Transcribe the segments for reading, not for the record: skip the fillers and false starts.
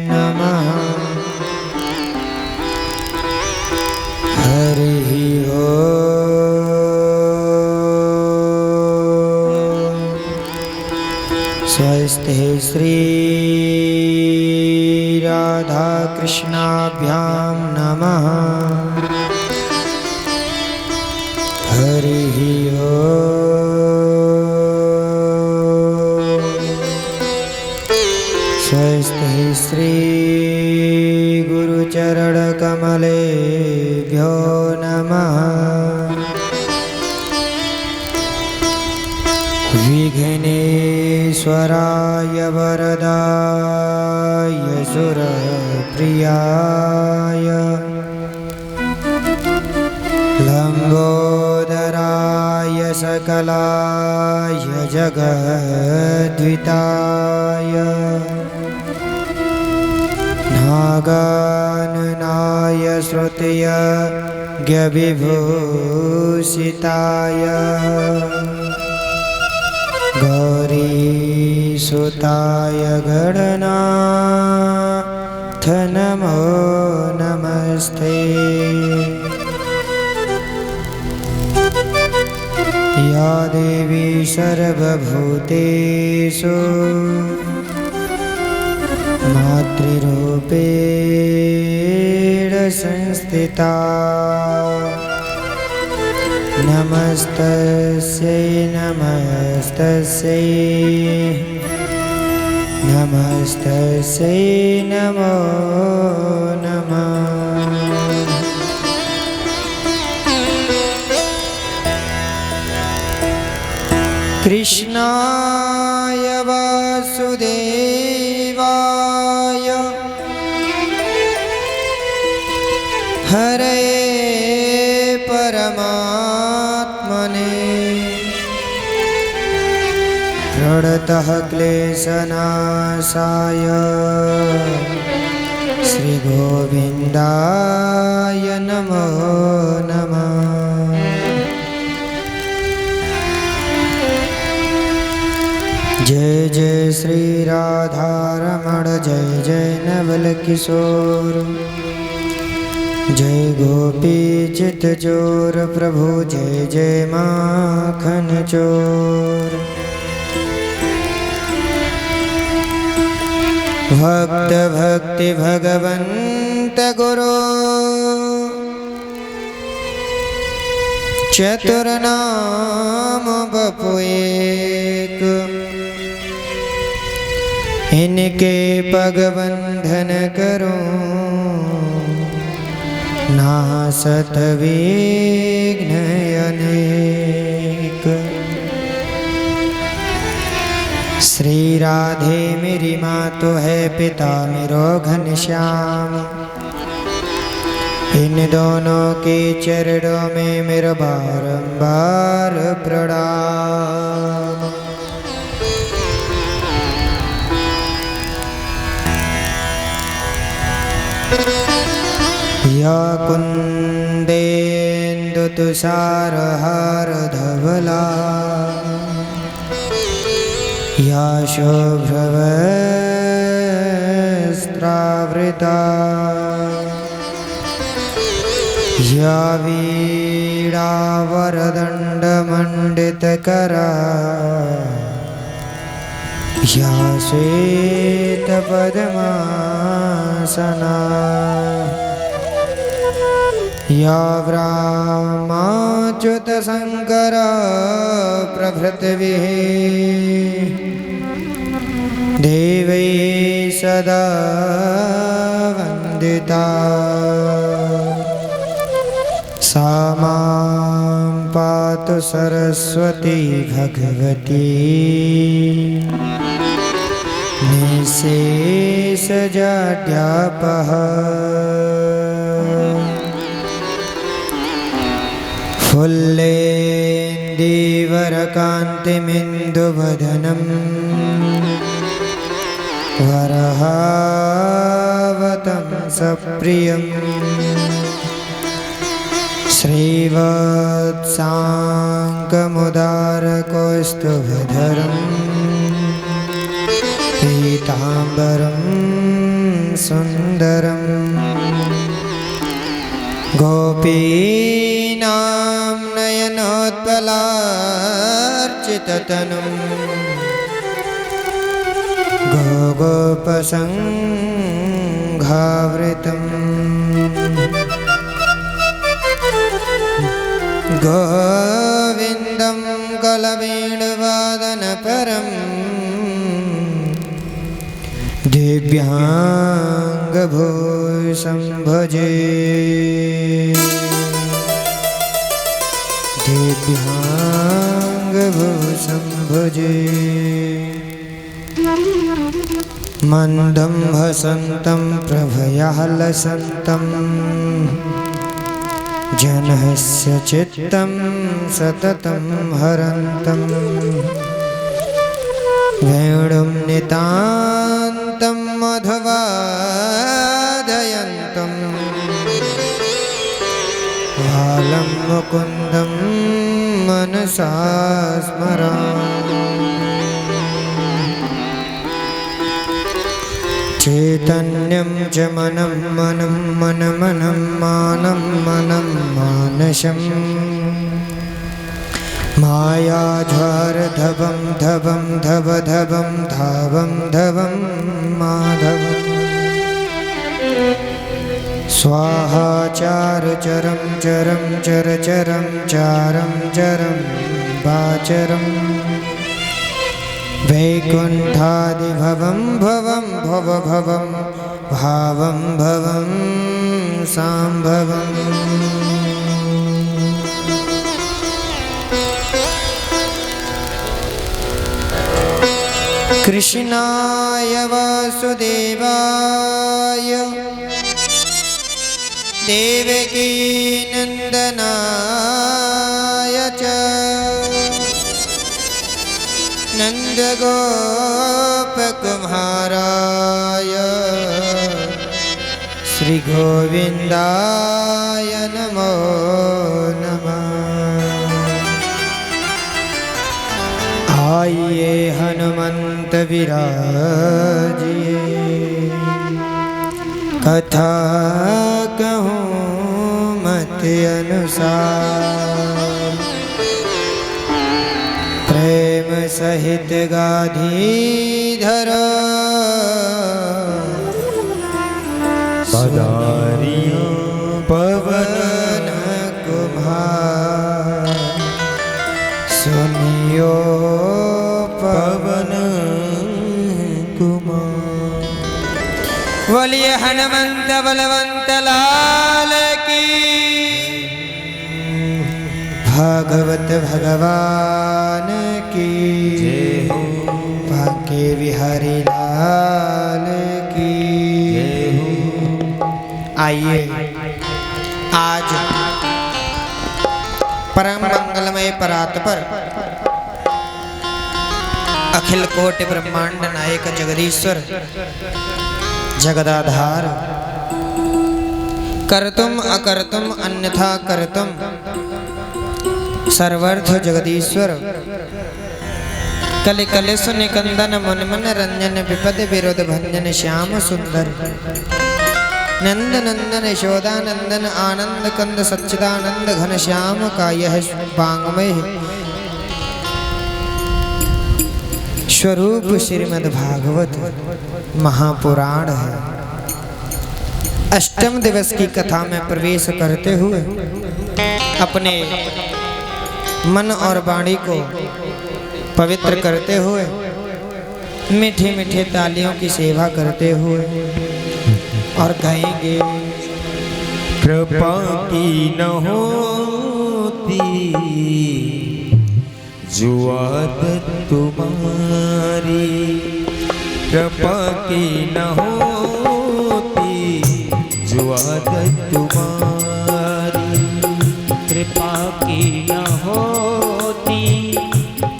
नमः। हरिः ओम्। स्वस्ति श्री राधा कृष्णाभ्यां नमः। हरिः ओम्। स्वस्ति श्री गुरुचरणकमलेभ्यो नमः। विघ्नेश्वराय वरदाय सुरप्रियाय लंबोदराय सकलाय जगद्विताय नागाननाय श्रुतयज्ञविभूषिताय गौरीसुताय गणनाथ नमो नमस्ते। या देवी सर्वभूतेषु मातृरूपेण संस्थिता नमस्तस्यै नमस्तस्यै नमस्तस्यै नमो नमः। कृष्णाय वासुदेवाय हरे परमात्मने प्रणतः क्लेशनाशाय श्रीगोविन्दाय नमो नमः। जय जय श्री राधारमण जय जय नवल किशोर जय गोपी चित चोर प्रभु जय जय माखन चोर। भक्त भक्ति भगवंत गुरु चतुर नाम बपु एक इनके पग बंधन करूं नासत विघ्न अनेक। श्री राधे मेरी माँ तो है पिता मेरो घनश्याम इन दोनों के चरणों में मेरा बारंबार प्रणाम। या कुंदेन्दु तुषारहार धवला या शुभ्रवस्त्रावृता या वीणावरदण्डमण्डितकरा या श्वेतपद्मासना या ब्रह्माच्युतशङ्कर प्रभृतिभिः देवैः सदा वन्दिता सा मां पातु सरस्वती भगवती निःशेषजाड्यापः। फुल्लेन्दीवरकान्तिमिन्दुवदनं वरहावतं सप्रियं श्रीवत्साङ्कमुदारकौस्तुभधरं पीताम्बरं सुन्दरं गोपीनां नयनोत्पलार्चिततनुं गोगोपसंघावृतं गोविन्दं कलवीणवादनपरं दिव्याङ्गभूषं भजे दिव्याङ्गभूषं भजे मन्दं हसन्तं प्रभयाः लसन्तं जनस्य चित्तं सततं हरन्तं वेणुं नितान्तं मधुवादयन्तं बालं मुकुन्दं मनसा स्मरामि चैतन्यं च मनं मनं मनमनं मानं मनं मानसं मायाध्वारधवं धवं धवधवं धावं धवं माधवम् स्वाहाचारचरं चरं चरचरं चारं चरं वाचरम् वैकुण्ठादिभवं भवं भवभवं भावं भवं सांभवम् कृष्णाय वासुदेवाय देवकी नन्दनाय च नन्दगोपकुमाराय श्रीगोविन्दाय नमो नमः। आइए हनुमंत विराजिए कथा कहूँ मत अनुसार प्रेम सहित गाधीधर पधारियो पवन कुमार सुनियो पवन कुमार। बोलिए हनुमंत बलवंत लाल की, भागवत भगवान की, बांके बिहारी लाल की। आइए आज परम मंगलमय परात्पर अखिल कोटि ब्रह्मांड नायक जगदीश्वर जगदाधार कर्तुम अकर्तुम अन्यथा कर्तुम सर्वर्थ जगदीश्वर कलि कलेश निकंदन मन मन रंजन विपद विरोध भंजन श्याम सुंदर नंद नंदन यशोदानंदन आनंद कंद सच्चिदानंद घन श्याम का यह वांग्मय स्वरूप श्रीमद् भागवत महापुराण है। अष्टम दिवस की कथा में प्रवेश करते हुए अपने मन और वाणी को पवित्र करते हुए मीठे मीठे तालियों की सेवा करते हुए और गाएंगे। कृपा की न होती जो आदत तुम्हारी, कृपा की न होती जो आदत तुम्हारी, कृपा की न होती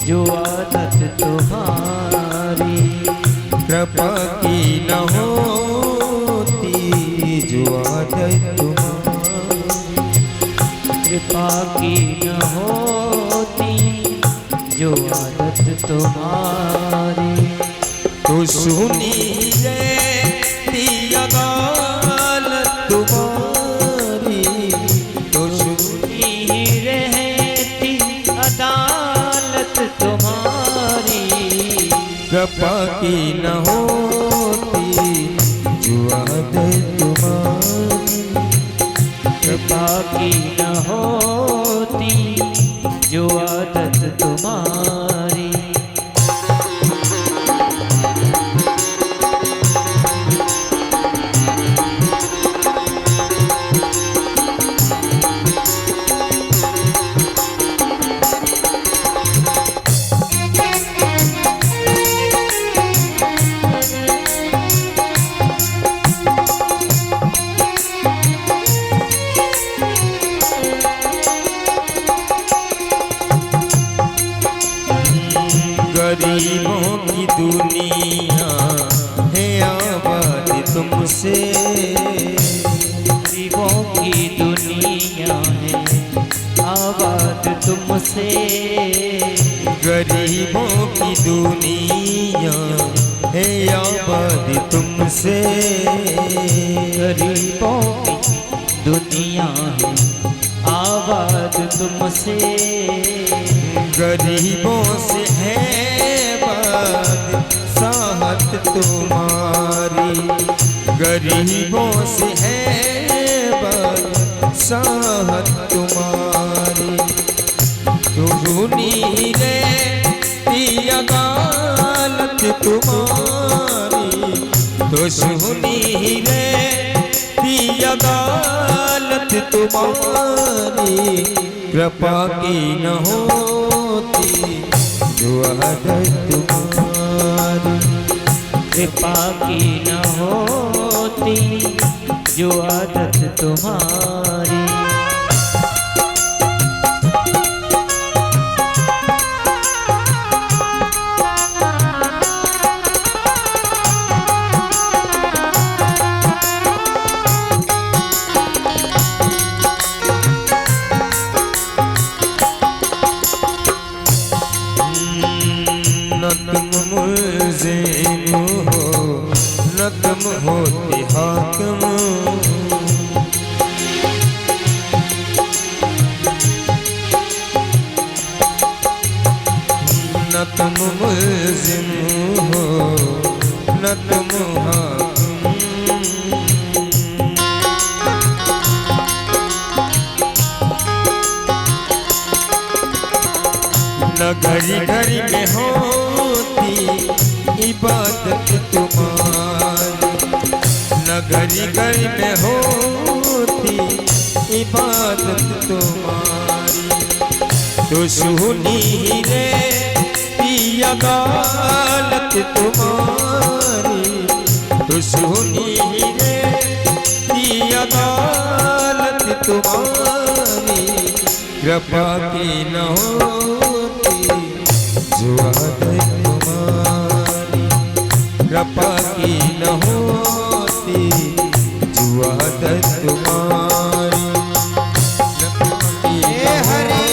जो आदत तुम्हारी, कृपा की न होती जो आदत तुम्हारी, कृपा की न होती जो आदत तुम्हारी। तो तो सुनी रहती अदालत तुम्हारी, तो सुनी रहती अदालत तुम्हारी, कृपा की न होती जो आदत तुम्हारी, कृपा की न होती जो आदत तुम्हारी। गरीबों की दुनिया है आबाद तुमसे, गरीबों की दुनिया है आबाद तुमसे, गरीबों की दुनिया है आबाद तुमसे, गरीबों की दुनिया है आबाद तुमसे, गरीबों से है बात साहत तुम्हारी, गरीबों से है बात साहत तुम्हारी, तो सुनी रहती अदालत तुम्हारी, तो सुनी रहती अदालत तुम्हारी, कृपा की न होती जो आदत तुम्हारी, कृपा की न होती जो आदत तुम्हारी। न तुम मुल्ज़िम हो न तुम होते हाकिम, न तुम मुल्ज़िम हो न तुम हाकिम, न घड़ी घड़ी में होती इबादत तुम्हारी, न घड़ी घड़ी में होती इबादत तुम्हारी, तो सुनी रहती अदालत तुम्हारी, तो सुनी रहती अदालत तुम्हारी, कृपा की न होती जो आदत तुम्हारी, कृपा की न होती जो आदत तुम्हारी, हे हरि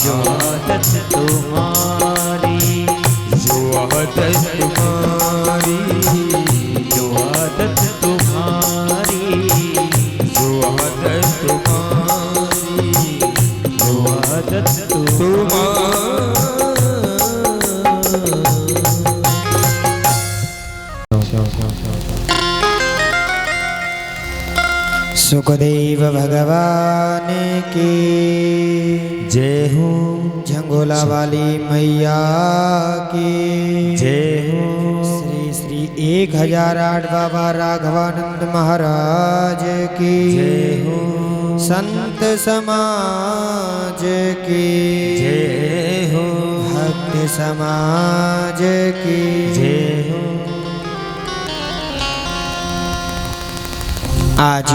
जो आदत तुम्हारी, जो आदत तुम्हारी, जो आदत तुम्हारी, जो आदत तुम्हारी, जो आदत सुखदेव भगवान की जय हो, झंगोला वाली मैया की जय हो, श्री श्री 1008 बाबा राघवानंद महाराज की जय हो, संत समाज की जय हो, भक्त समाज की जय हो। आज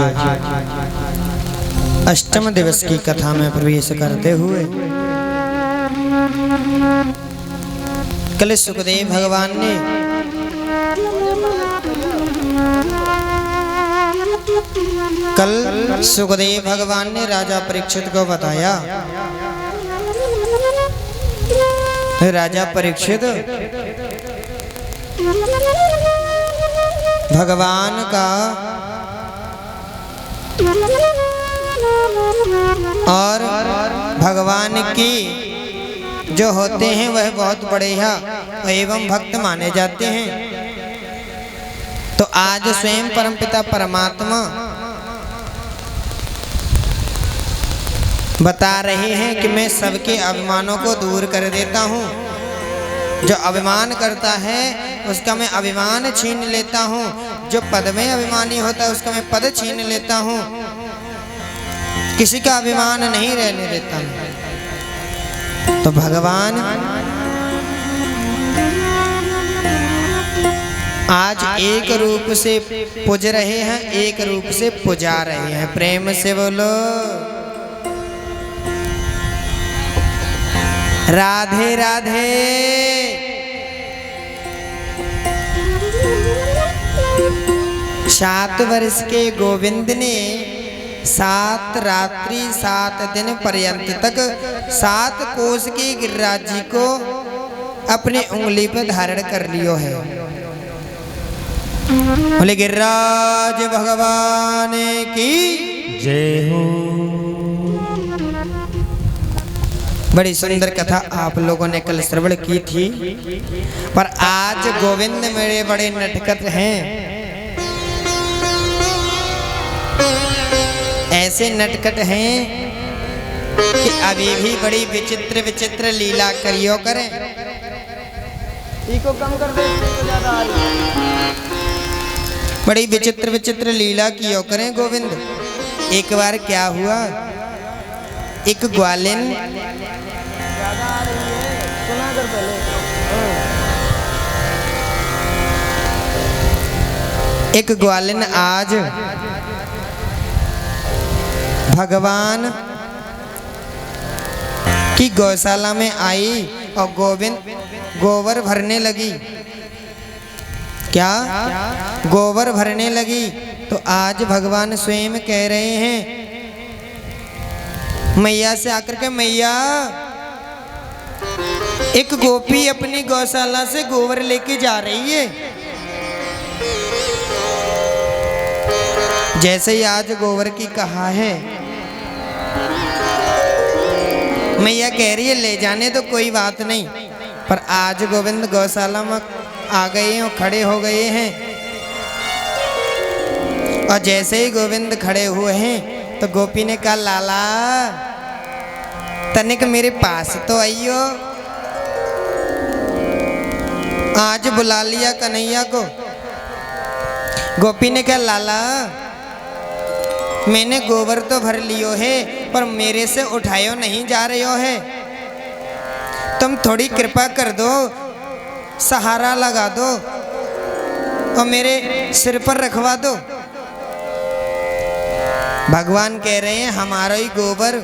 अष्टम दिवस की कथा में प्रवेश करते हुए कल सुखदेव भगवान ने राजा परीक्षित को बताया, राजा परीक्षित भगवान का और भगवान की जो होते हैं वह बहुत बढ़िया एवं भक्त माने जाते हैं। तो आज स्वयं परमपिता परमात्मा बता रहे हैं कि मैं सबके अभिमानों को दूर कर देता हूँ। जो अभिमान करता है उसका मैं अभिमान छीन लेता हूँ। जो पद में अभिमानी होता है उसका मैं पद छीन लेता हूँ। किसी का अभिमान नहीं रहने देता हूँ। तो भगवान आज एक रूप से पूज रहे हैं, एक रूप से पुजा रहे हैं। प्रेम से बोलो राधे राधे। सात वर्ष के गोविंद ने 7 रात्रि 7 दिन पर्यंत तक 7 कोस के गिरिराज जी को अपने उंगली पर धारण कर लियो है। बोले गिरिराज भगवान की जय हो। बड़ी सुंदर कथा आप लोगों ने कल श्रवण की थी। पर आज गोविंद मेरे बड़े नटखट हैं। ऐसे नटखट हैं कि अभी भी बड़ी विचित्र विचित्र लीला करियो करें। इको कम कर दे, ज्यादा आ रही है। बड़ी विचित्र विचित्र लीला कियो करें गोविंद। एक बार क्या हुआ, एक ग्वालिन एक ग्वालिन आज भगवान की गौशाला में आई और गोविंद गोबर भरने लगी। क्या गोबर भरने लगी। तो आज भगवान स्वयं कह रहे हैं मैया से आकर के, मैया एक गोपी अपनी गौशाला से गोबर लेके जा रही है। जैसे ही आज गोबर की कहा है, मैया कह रही है ले जाने तो कोई बात नहीं। पर आज गोविंद गौशाला में आ गए हैं और खड़े हो गए हैं। और जैसे ही गोविंद खड़े हुए हैं तो गोपी ने कहा लाला तनिक मेरे पास तो आइयो। आज बुला लिया कन्हैया को। गोपी ने कहा लाला मैंने गोबर तो भर लियो है पर मेरे से उठायो नहीं जा रहे हो है। तुम थोड़ी कृपा कर दो, सहारा लगा दो और मेरे सिर पर रखवा दो। भगवान कह रहे हैं हमारा ही गोबर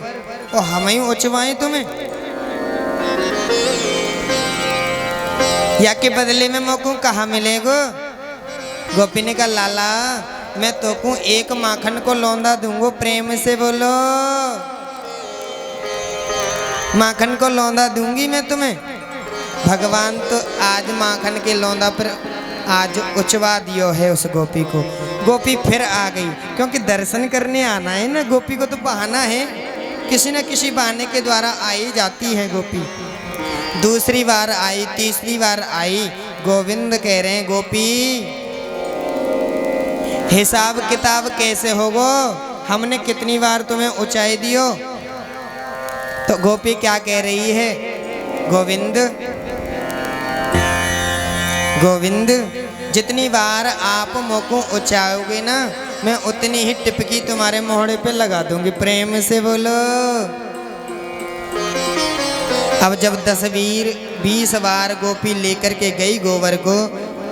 और हम ही उचवाएं तुम्हें, या के बदले में मोको कहाँ मिलेगो। गोपी ने कहा लाला मैं तो को एक माखन को लौंदा दूंगो। प्रेम से बोलो माखन को लौंदा दूंगी मैं तुम्हें। भगवान तो आज माखन के लौंदा पर आज उचवा दियो है उस गोपी को। गोपी फिर आ गई क्योंकि दर्शन करने आना है ना। गोपी को तो बहाना है, किसी न किसी बहाने के द्वारा आई जाती है गोपी। दूसरी बार आई, तीसरी बार आई। गोविंद कह रहे हैं गोपी हिसाब किताब कैसे होगो, हमने कितनी बार तुम्हें ऊंचाई दियो। तो गोपी क्या कह रही है, गोविंद गोविंद जितनी बार आप मोको ऊंचाओगे ना मैं उतनी ही टिपकी तुम्हारे मोहड़े पे लगा दूंगी। प्रेम से बोलो। अब जब 10-20 बार गोपी लेकर के गई गोबर को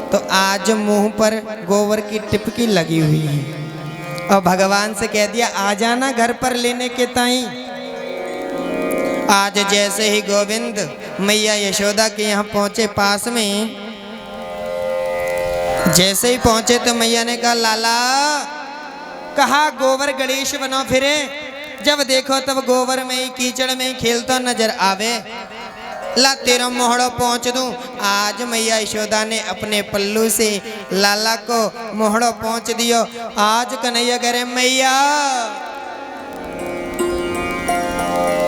तो आज मुंह पर गोबर की टिपकी लगी हुई है। और भगवान से कह दिया आ जाना घर पर लेने के ताई। आज जैसे ही गोविंद मैया यशोदा के यहाँ पहुंचे पास में, जैसे ही पहुंचे तो मैया ने कहा लाला कहा गोबर गणेश बनो फिरे। जब देखो तब गोबर में ही कीचड़ में ही खेलता नजर आवे। ला तेरा मोहड़ो पहुँच दूं। आज मैया यशोदा ने अपने पल्लू से लाला को मोहड़ो पहुँच दियो। आज कन्हैया कह रहे मैया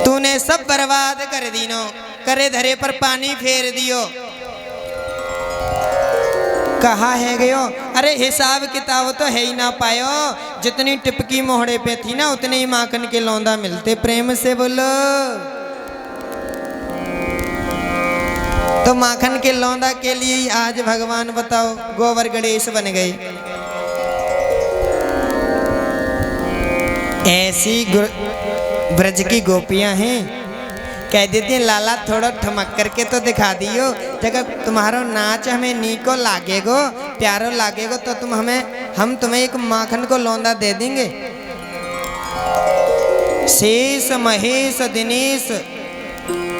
तूने सब बर्बाद कर दीनो, करे धरे पर पानी फेर दियो। कहा है गयो, अरे हिसाब किताब तो है ही ना पायो, जितनी टिपकी मोहड़े पे थी ना उतने ही माखन के लौंदा मिलते। प्रेम से बोलो। तो माखन के लौंदा के लिए आज भगवान बताओ गोबर गणेश बन गए। ऐसी ब्रज की गोपियां हैं, कह देती हैं लाला थोड़ा ठमक करके तो दिखा दियो, जगह तुम्हारो नाच हमें नीको लागेगो, प्यारो लागेगो तो हम तुम्हें एक माखन को लौंदा दे देंगे। शेष महेश दिनेश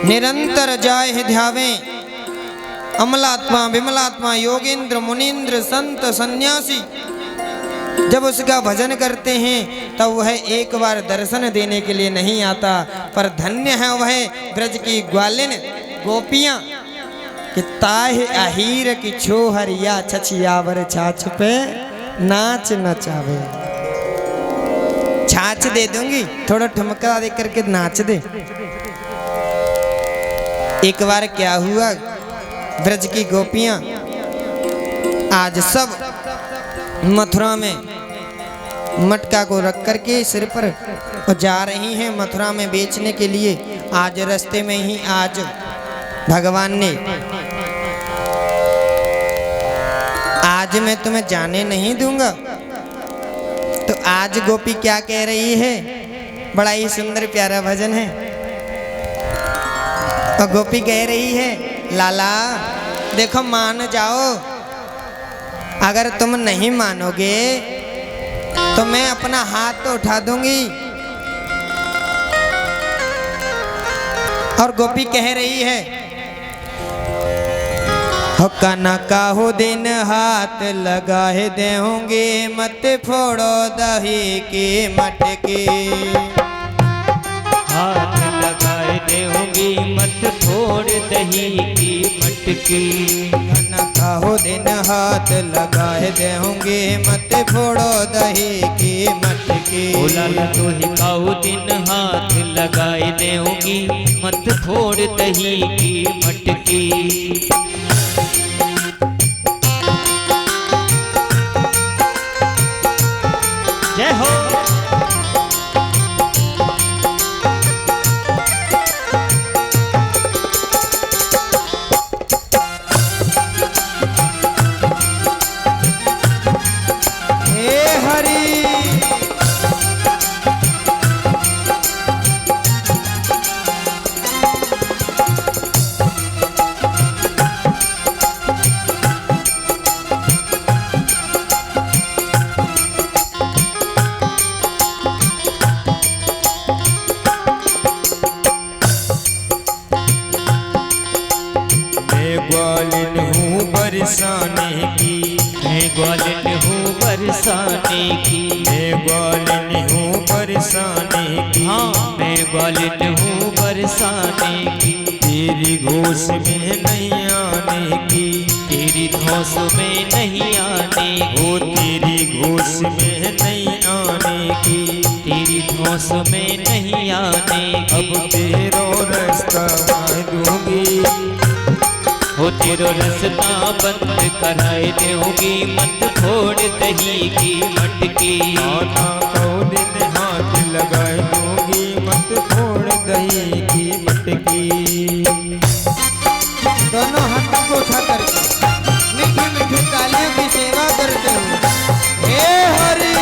निरंतर जाय ध्यावे, अमलात्मा विमलात्मा योगेंद्र मुनीन्द्र संत सन्यासी जब उसका भजन करते हैं तब वह एक बार दर्शन देने के लिए नहीं आता। पर धन्य है वह ब्रज की ग्वालिन गोपियां कि ताहे अहीर की छोहरिया छछियावर छाछ पे नाच नचावे। छाछ दे दूंगी, थोड़ा ठुमका दे करके नाच दे। एक बार क्या हुआ, ब्रज की गोपियां आज सब मथुरा में मटका को रख करके सिर पर जा रही हैं मथुरा में बेचने के लिए। आज रास्ते में ही आज भगवान ने, आज मैं तुम्हें जाने नहीं दूंगा। तो आज गोपी क्या कह रही है, बड़ा ही सुंदर प्यारा भजन है। और गोपी कह रही है लाला देखो मान जाओ, अगर तुम नहीं मानोगे तो मैं अपना हाथ तो उठा दूंगी। और गोपी कह रही है हो काना का हो दिन हाथ लगाए देंगे, मत फोड़ो दही के मटके। हाथ लगाए देंगे मत फोड़ दही की मटकी। काना का हो दिन हाथ लगाए देंगे, मत फोड़ो दही की मटकी। लाला तो ही काऊ दिन हाथ लगाए देंगी, मत फोड़ दही की मटकी। जय हो। हे हरि ग्वालिन हूँ बरसाने की, मैं ग्वालिन हूँ बरसाने की। मैं ग्वालिन हूँ बरसाने की। हाँ मैं ग्वालिन हूँ बरसाने की। तेरी घोष में नहीं आने की, तेरी धौस में नहीं आने की। वो तेरी घोष में नहीं आने की, तेरी धौस में नहीं आने की। अब तेरो रास्ता मैं दूंगी, हो तेरो रास्ता बंद कराए देंगी, मत फोड़ दही की मटकी। आना को दिन हाथ लगाए दूंगी, मत फोड़ दही की मटकी। दोनों हाथों को उठा करके मीठी मीठी तालियों की सेवा करते हुए हे हरि।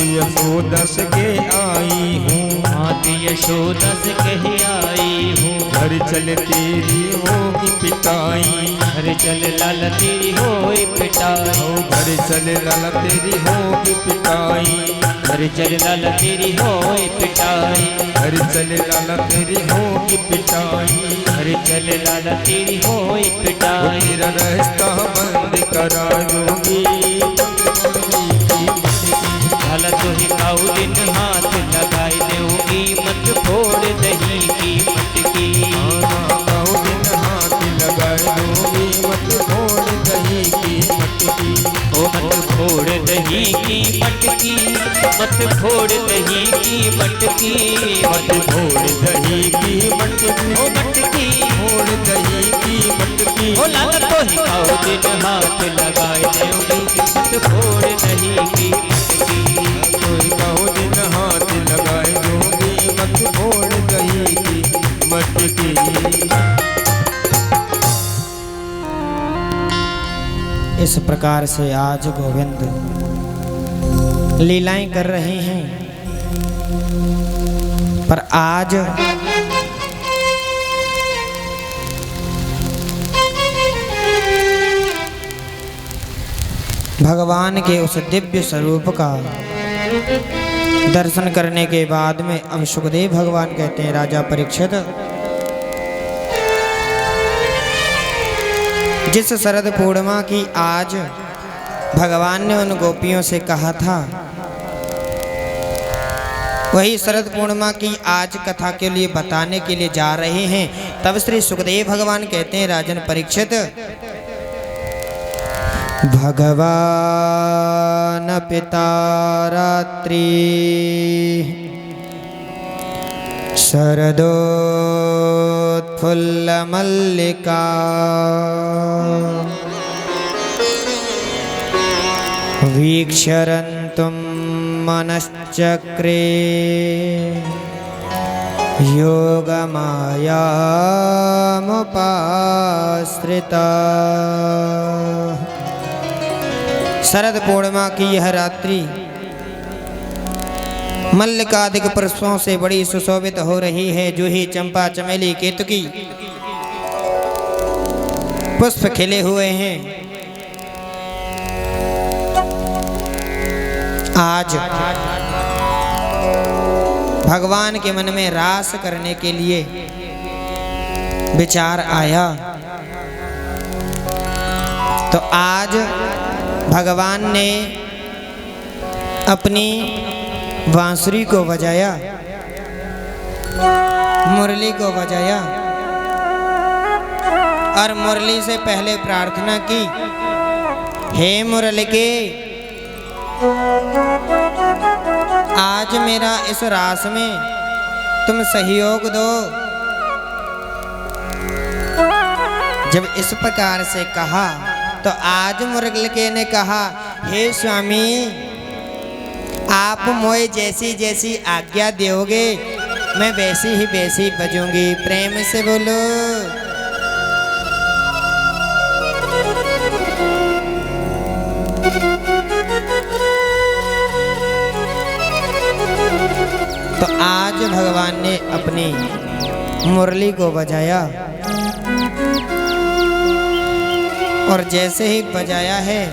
यशोदा से के आई हूँ, मात यशोदा से कह आई हूँ। घर चल तेरी होगी पिटाई, घर चल लाला तेरी होए पिटाई। घर चल लाला तेरी होगी पिटाई। हर चल लाला तेरी होए पिटाई, हर चल लाला तेरी होगी पिटाई, हर चल लाला तेरी होए वो पिटाई। तेरा रास्ता बंद करा दूंगी, लाला तो ही काऊ दिन हाथ लगाई दूंगी, मत फोड़ दही की मटकी। काऊ दिन हाथ लगा दूंगी, मत फोड़ दही की मटकी। ओ मत फोड़ दही की मटकी, मत फोड़ दही की मटकी, मत फोड़ दही की मटकी, ओ मटकी। फोड़ दही की मटकी। ओ लाला तो ही काऊ दिन हाथ लगाए दूंगी, मत फोड़ दही की मटकी। कोई काऊ दिन हाथ लगाए दूंगी, मत फोड़ दही की मटकी। इस प्रकार से आज गोविंद लीलाएं कर रहे हैं, पर आज भगवान के उस दिव्य स्वरूप का दर्शन करने के बाद में अब सुखदेव भगवान कहते हैं, राजा परीक्षित, जिस शरद पूर्णिमा की आज भगवान ने उन गोपियों से कहा था, वही शरद पूर्णिमा की आज कथा के लिए बताने के लिए जा रहे हैं। तब श्री सुखदेव भगवान कहते हैं, राजन परीक्षित, भगवान पिता रात्रि शरदोत्फुल्ल मल्लिका वीक्षरन्तुं मनश्चक्रे योगमायामुपाश्रिता। शरद पूर्णिमा की यह रात्रि मल्लिकादिक पुष्पों से बड़ी सुशोभित हो रही है। जूही, चंपा, चमेली, केतकी पुष्प खिले हुए हैं। आज भगवान के मन में रास करने के लिए विचार आया, तो आज भगवान ने अपनी बांसुरी को बजाया, मुरली को बजाया और मुरली से पहले प्रार्थना की, हे मुरली के, आज मेरा इस रास में तुम सहयोग दो। जब इस प्रकार से कहा तो आज मुरली ने कहा, हे स्वामी, आप मोए जैसी जैसी आज्ञा दोगे मैं वैसी ही वैसी बजूंगी। प्रेम से बोलो। तो आज भगवान ने अपनी मुरली को बजाया और जैसे ही बजाया है,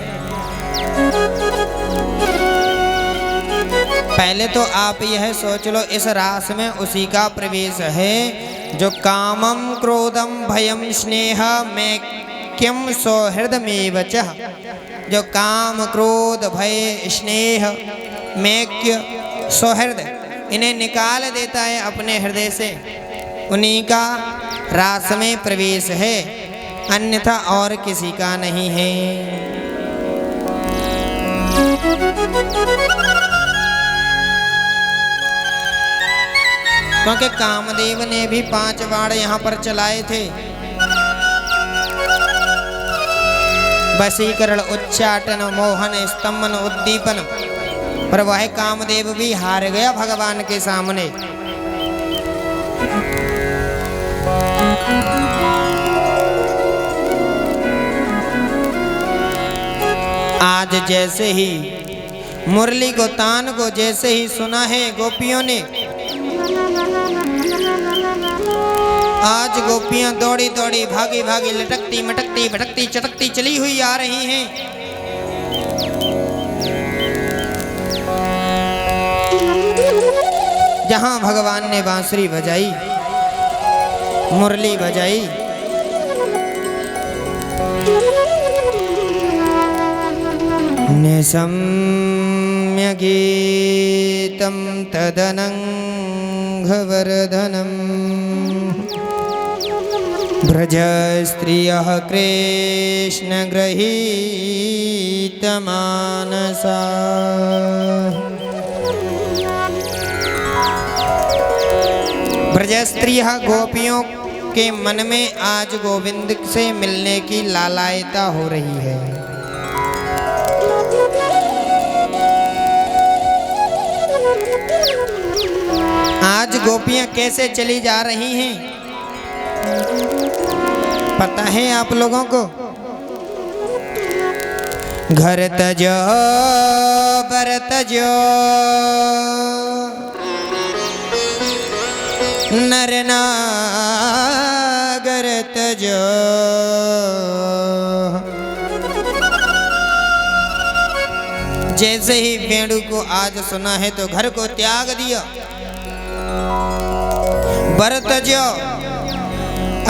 पहले तो आप यह सोच लो, इस रास में उसी का प्रवेश है जो कामम क्रोधम भयम स्नेह मैक्यम सौहृदमेव च। जो काम, क्रोध, भय, स्नेह, मैक्य, सौहृद इन्हें निकाल देता है अपने हृदय से, उन्हीं का रास में प्रवेश है, अन्यथा और किसी का नहीं है। क्योंकि कामदेव ने भी 5 बाण यहाँ पर चलाए थे, वशीकरण, उच्चाटन, मोहन, स्तंभन, उद्दीपन, पर वह कामदेव भी हार गया भगवान के सामने। आज जैसे ही मुरली को, तान को जैसे ही सुना है गोपियों ने, आज गोपियां दौड़ी दौड़ी, भागी भागी, लटकती मटकती, भटकती चटकती चली हुई आ रही हैं। जहां भगवान ने बांसुरी बजाई, मुरली बजाई, निशम्य गीतं तदनङ्घवर्धनम् ब्रजस्त्रियः कृष्णगृहीतमानसा। ब्रजस्त्रियः गोपियों के मन में आज गोविंद से मिलने की लालायता हो रही है। आज गोपियां कैसे चली जा रही हैं पता है आप लोगों को? घर तजो बर तजो नर नागर तजो। जैसे ही वेणु को आज सुना है तो घर को त्याग दिया। बर तजो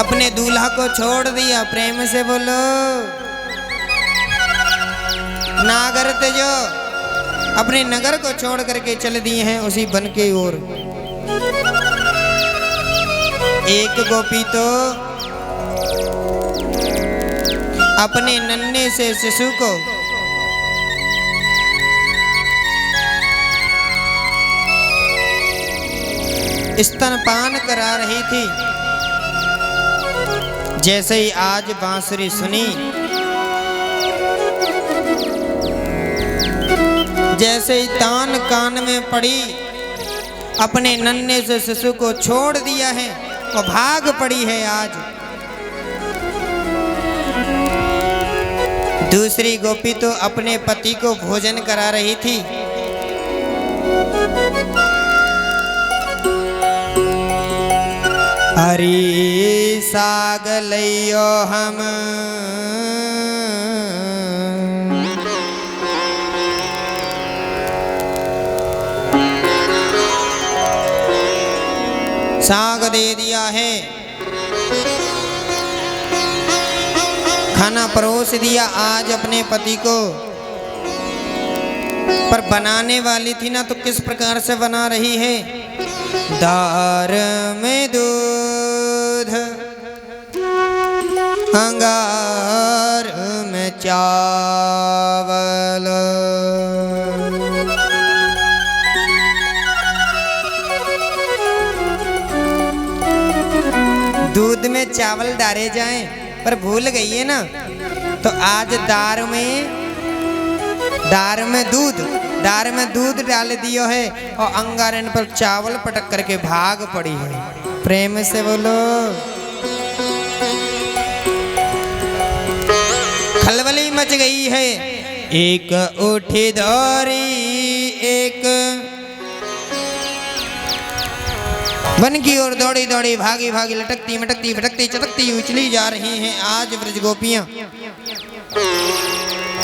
अपने दूल्हा को छोड़ दिया। प्रेम से बोलो। नागर तजो अपने नगर को छोड़ करके चल दिए हैं उसी वन की ओर। एक गोपी तो अपने नन्हे से शिशु को स्तनपान करा रही थी। जैसे ही आज बांसुरी सुनी, जैसे ही तान कान में पड़ी, अपने नन्हे से शिशु को छोड़ दिया है और भाग पड़ी है आज। दूसरी गोपी तो अपने पति को भोजन करा रही थी। हरी साग लइयो हम साग दे दिया है, खाना परोस दिया आज अपने पति को। पर बनाने वाली थी ना तो किस प्रकार से बना रही है? दार में दूध, अंगार में चावल, दूध में चावल डाले जाएं पर भूल गई है ना, तो आज दार में दूध डाल दियो है और अंगारन पर चावल पटक करके भाग पड़ी है। प्रेम से बोलो। खलबली मच गई है। एक उठी दौरी, एक वन की ओर दौड़ी दौड़ी भागी भागी लटकती मटकती भटकती चटकती उछली जा रही हैं आज ब्रज गोपियां।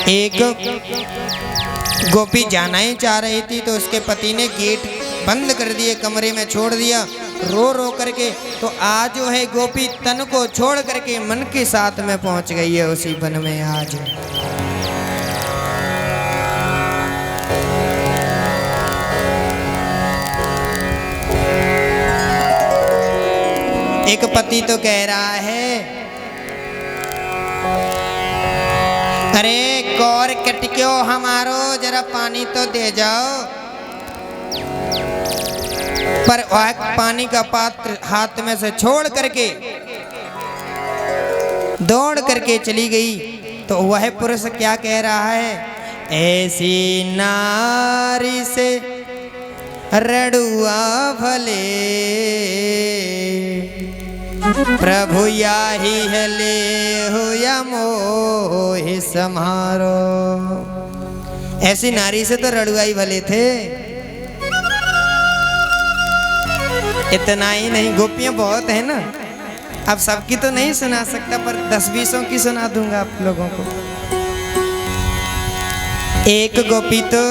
एक गोपी जाना ही चाह रही थी तो उसके पति ने गेट बंद कर दिए, कमरे में छोड़ दिया रो रो करके। तो आज जो है गोपी तन को छोड़ करके मन के साथ में पहुंच गई है उसी वन में आज। एक पति तो कह रहा है, अरे कौर कटक्यो हमारो जरा पानी तो दे जाओ। पर वह पानी का पात्र हाथ में से छोड़ करके दौड़ करके चली गई। तो वह पुरुष क्या कह रहा है? ऐसी नारी से रड़ुआ भले, प्रभु याही है ले हो या मोह समारो। ऐसी नारी से तो रड़ुआई भले थे। इतना ही नहीं, गोपियां बहुत है ना, अब सबकी तो नहीं सुना सकता पर 10-20 की सुना दूंगा आप लोगों को। एक गोपी तो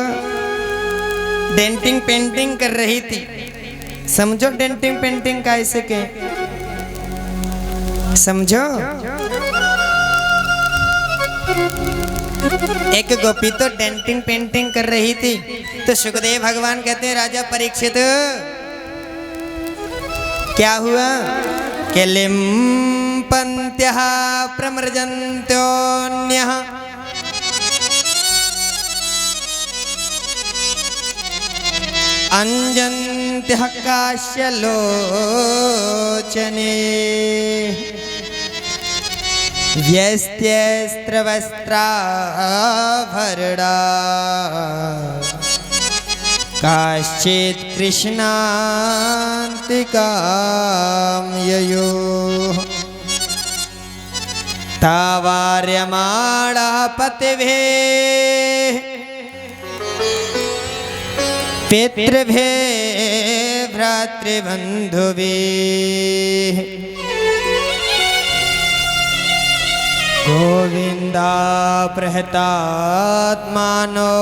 डेंटिंग पेंटिंग कर रही थी, समझो डेंटिंग पेंटिंग का ऐसे के समझो। एक गोपी तो डेंटिंग पेंटिंग कर रही थी, तो सुखदेव भगवान कहते हैं राजा परीक्षित क्या हुआ? कि लिम्पन्त्यः प्रमृजन्त्योऽन्यः अंजन्त्यः काश्यलोचने व्यस्त्यस्त्रवस्त्राभरणा काश्चित् कृष्णान्तिकां ययोः तावार्यमाणा पतिभिः पितृभिः भ्रातृबन्धुभिः गोविन्दा प्रहतात्मानो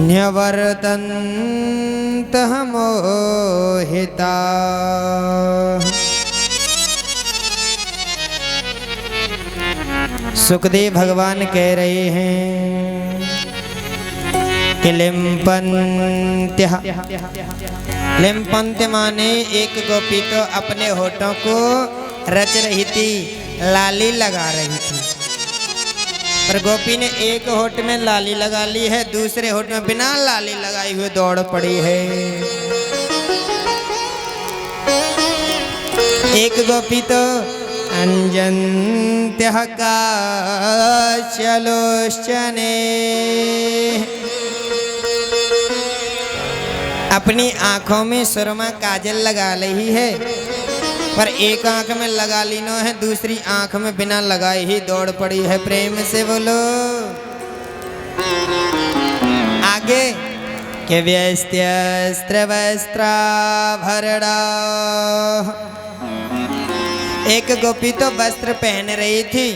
न्यवर्तन्तः मोहिता। सुखदेव भगवान कह रहे हैं कि लिम्पन्त्यः, लिम्पन्त्य माने एक गोपी तो अपने होठों को रच रही थी, लाली लगा रही थी। पर गोपी ने एक होठ में लाली लगा ली है, दूसरे होठ में बिना लाली लगाई हुए दौड़ पड़ी है। एक गोपी तो अंजन्त्यः काश्यलोचने अपनी आंखों में सुरमा काजल लगा रही है, पर एक आंख में लगा ली नो है, दूसरी आंख में बिना लगाए ही दौड़ पड़ी है। प्रेम से बोलो आगे के व्यस्त्यस्त्रवस्त्राभरणा। एक गोपी तो वस्त्र पहन रही थी,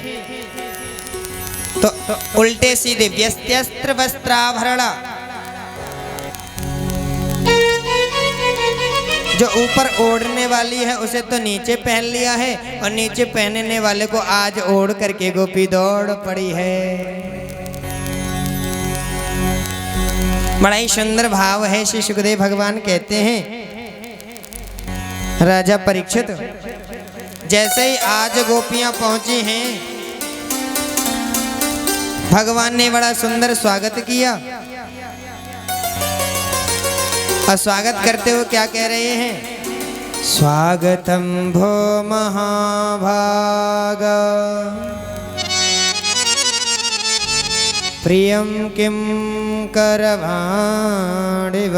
तो उल्टे सीधे व्यस्त्यस्त्र वस्त्राभरणा, जो ऊपर ओढ़ने वाली है उसे तो नीचे पहन लिया है, और नीचे पहनने वाले को आज ओढ़ करके गोपी दौड़ पड़ी है। बड़ा ही सुंदर भाव है। श्री सुखदेव भगवान कहते हैं राजा परीक्षित, जैसे ही आज गोपियां पहुंची हैं, भगवान ने बड़ा सुंदर स्वागत किया, और स्वागत करते हुए क्या कह रहे हैं? स्वागतम भो महाभाग प्रियम किम करवाणिव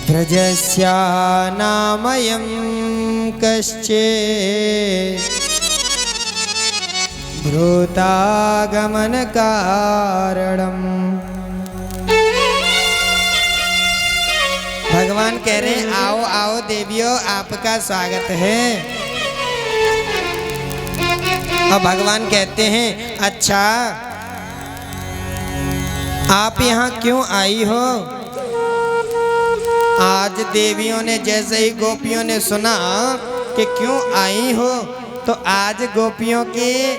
ब्रजस्या नामयं कश्चित् ब्रूतागमन कारणम। भगवान कह रहे हैं आओ आओ देवियों, आपका स्वागत है। और भगवान कहते हैं अच्छा आप यहाँ क्यों आई हो? आज देवियों ने जैसे ही गोपियों ने सुना कि क्यों आई हो, तो आज गोपियों के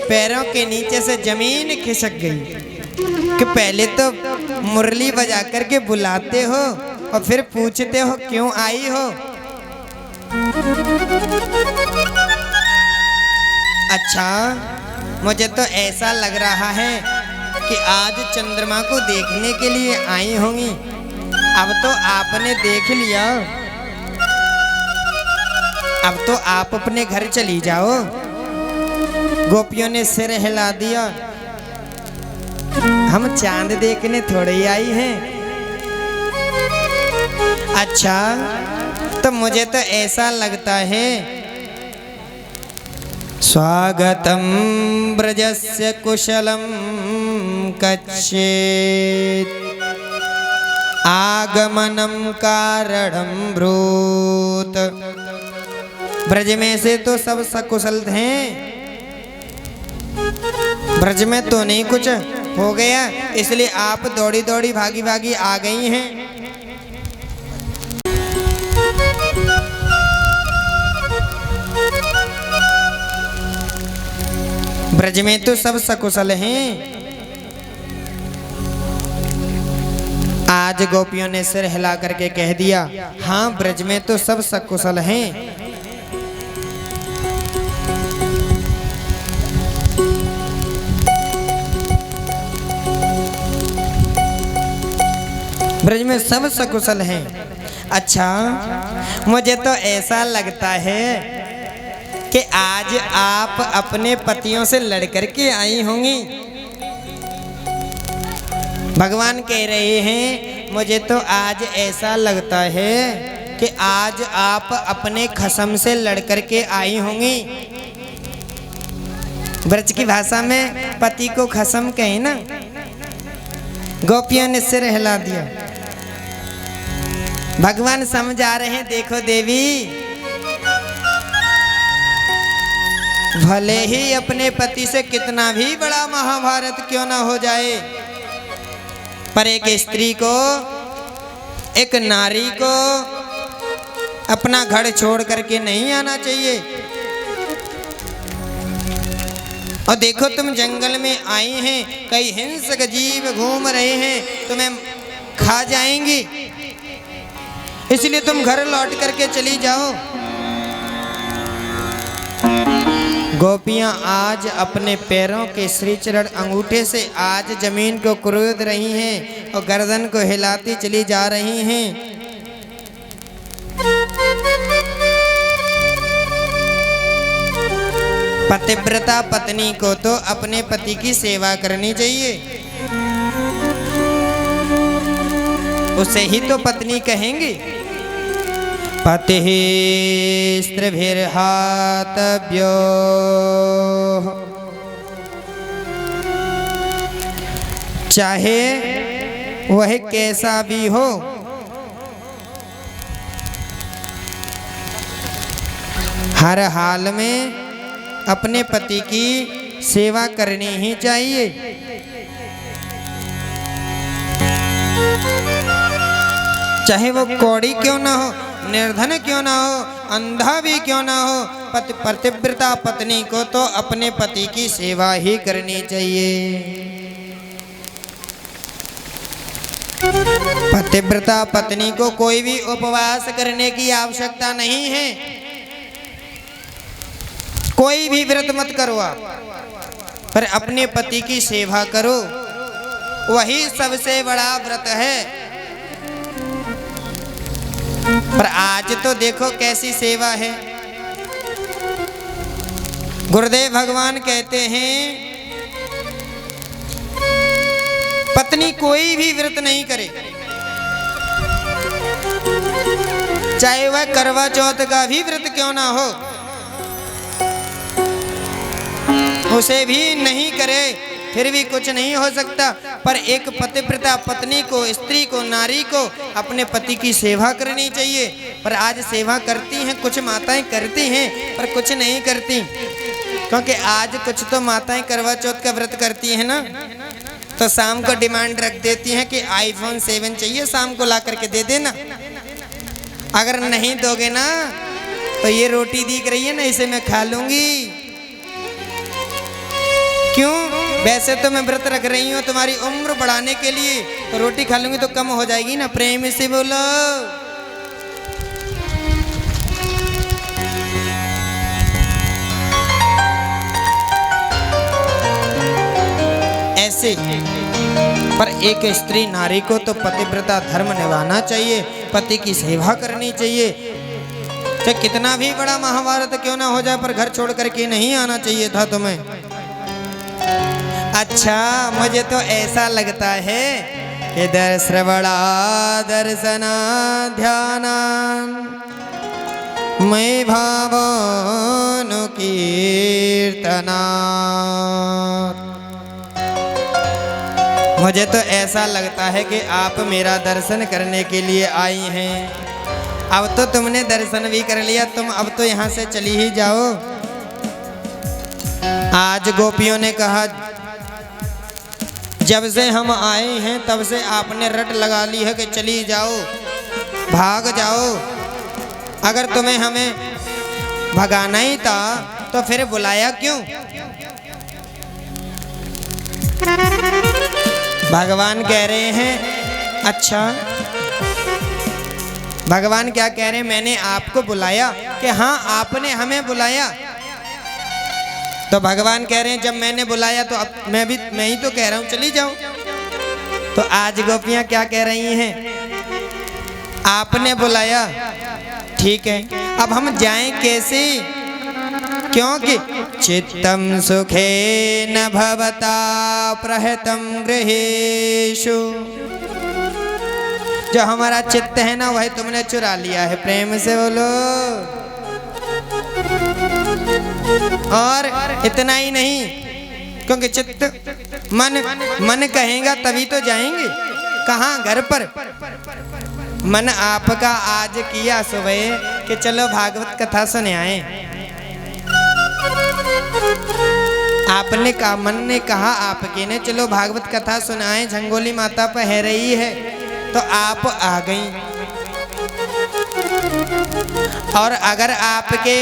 पैरों के नीचे से जमीन खिसक गई कि पहले तो मुरली बजा करके बुलाते हो और फिर पूछते हो क्यों आई हो। अच्छा मुझे तो ऐसा लग रहा है कि आज चंद्रमा को देखने के लिए आई होंगी। अब तो आपने देख लिया, अब तो आप अपने घर चली जाओ। गोपियों ने सिर हिला दिया, हम चांद देखने थोड़े ही आई हैं। अच्छा तो मुझे तो ऐसा लगता है स्वागतम ब्रजस्य कुशलम कच्छेत् आगमनम कारणम ब्रूत। ब्रज में से तो सब सकुशल हैं, ब्रज में तो नहीं कुछ हो गया, इसलिए आप दौड़ी दौड़ी भागी भागी आ गई हैं। ब्रज में तो सब सकुशल हैं। आज गोपियों ने सिर हिला करके कह दिया, हाँ ब्रज में तो सब सकुशल हैं। ब्रज में सब सकुशल हैं। अच्छा, मुझे तो ऐसा लगता है कि आज आप अपने पतियों से लड़कर के आई होंगी। भगवान कह रहे हैं, मुझे तो आज ऐसा लगता है कि आज आप अपने खसम से लड़कर के आई होंगी। ब्रज की भाषा में पति को खसम कहे ना। गोपियों ने सिर हिला दिया। भगवान समझा रहे हैं, देखो देवी, भले ही अपने पति से कितना भी बड़ा महाभारत क्यों ना हो जाए, पर एक स्त्री को, एक नारी को अपना घर छोड़ करके नहीं आना चाहिए। और देखो, तुम जंगल में आई हैं, कई हिंसक जीव घूम रहे हैं, तुम्हें खा जाएंगी, इसलिए तुम घर लौट करके चली जाओ। गोपियां आज अपने पैरों के श्री चरण अंगूठे से आज जमीन को कुरेद रही हैं और गर्दन को हिलाती चली जा रही हैं। पतिव्रता पत्नी को तो अपने पति की सेवा करनी चाहिए, उसे ही तो पत्नी कहेंगे। पतिः स्त्रीभिर्हातव्यो, चाहे वह कैसा भी हो, हर हाल में अपने पति की सेवा करनी ही चाहिए। चाहे वो कौड़ी क्यों ना हो, निर्धन क्यों ना हो, अंधा भी क्यों ना हो, पतिव्रता पत्नी को तो अपने पति की सेवा ही करनी चाहिए। पतिव्रता पत्नी को कोई भी उपवास करने की आवश्यकता नहीं है। कोई भी व्रत मत करो आप, पर अपने पति की सेवा करो, वही सबसे बड़ा व्रत है। पर आज तो देखो कैसी सेवा है। गुरुदेव भगवान कहते हैं, पत्नी कोई भी व्रत नहीं करे, चाहे वह करवा चौथ का भी व्रत क्यों ना हो, उसे भी नहीं करे, फिर भी कुछ नहीं हो सकता। पर एक पतिव्रता पत्नी को, स्त्री को, नारी को अपने पति की सेवा करनी चाहिए। पर आज सेवा करती हैं, कुछ माताएं करती हैं, पर कुछ नहीं करती, क्योंकि आज कुछ तो माताएं करवा चौथ का व्रत करती हैं ना, तो शाम को डिमांड रख देती हैं कि iPhone 7 चाहिए, शाम को ला करके दे देना। अगर नहीं दोगे ना तो ये रोटी दिख रही है ना, इसे मैं खा लूंगी। क्यों? वैसे तो मैं व्रत रख रही हूँ तुम्हारी उम्र बढ़ाने के लिए, तो रोटी खा लूंगी तो कम हो जाएगी ना। प्रेम से बोलो। ऐसे पर एक स्त्री नारी को तो पतिव्रता धर्म निभाना चाहिए, पति की सेवा करनी चाहिए। चाहे कितना भी बड़ा महाभारत क्यों ना हो जाए, पर घर छोड़ करके नहीं आना चाहिए था तुम्हें। अच्छा, मुझे तो ऐसा लगता है कि श्रवणा दर्शना ध्याना मैं भावनु कीर्तना। मुझे तो ऐसा लगता है कि आप मेरा दर्शन करने के लिए आई हैं। अब तो तुमने दर्शन भी कर लिया, तुम अब तो यहाँ से चली ही जाओ। आज गोपियों ने कहा, जब से हम आए हैं तब से आपने रट लगा ली है कि चली जाओ, भाग जाओ। अगर तुम्हें हमें भगाना ही था तो फिर बुलाया क्यों? भगवान कह रहे हैं, अच्छा भगवान क्या कह रहे हैं? मैंने आपको बुलाया कि हाँ आपने हमें बुलाया। तो भगवान कह रहे हैं जब मैंने बुलाया तो अब मैं ही तो कह रहा हूँ चली जाओ। तो आज गोपियां क्या कह रही हैं? आपने बुलाया, ठीक है, अब हम जाएं कैसे? क्योंकि चित्तम सुखे न भवता प्रहतम गृहेषु, जो हमारा चित्त है ना वही तुमने चुरा लिया है। प्रेम से बोलो। और इतना ही नहीं, क्योंकि चित्त मन कहेगा तभी तो जाएंगे। कहाँ? घर पर। मन आपका आज किया सुबह कि चलो भागवत कथा सुने आए। आपने कहा, मन ने कहा आपके ने चलो भागवत कथा सुनाए, झंगोली माता पह रही है, तो आप आ गई। और अगर आपके